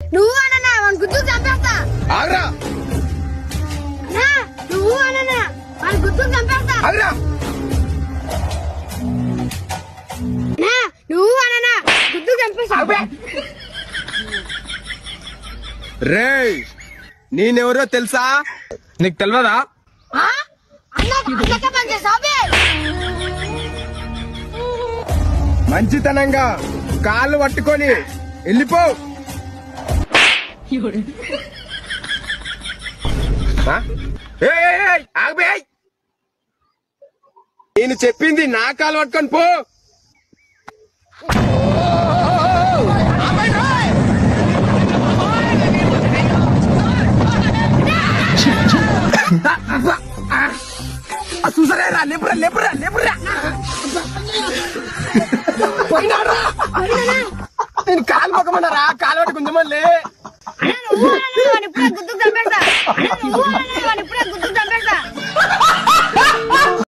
నువ్వు అనన్నా వాడిని గుర్తుకు చంపేస్తా. ఆగ్రా. నువ్వు అనన్నా వాడిని గుర్తుకు చంపేస్తా. ఆగ్రా. నువ్వు అనన్నా గుర్తుకు చంపేస్తా. రేయ్ నేనెవరో తెలుసా? నీకు తెలియదా? మంచితనంగా కాళ్ళు పట్టుకొని వెళ్ళిపో. నేను చెప్పింది నా కాలు పట్టుకొని పో. చూసరేరా లేపురా లేపురా లేపురా. పోయినారా? నేను కాలు పక్కమన్నారా? కాలు పట్టి కొంచెం గుర్తుకు చంపేస్తా.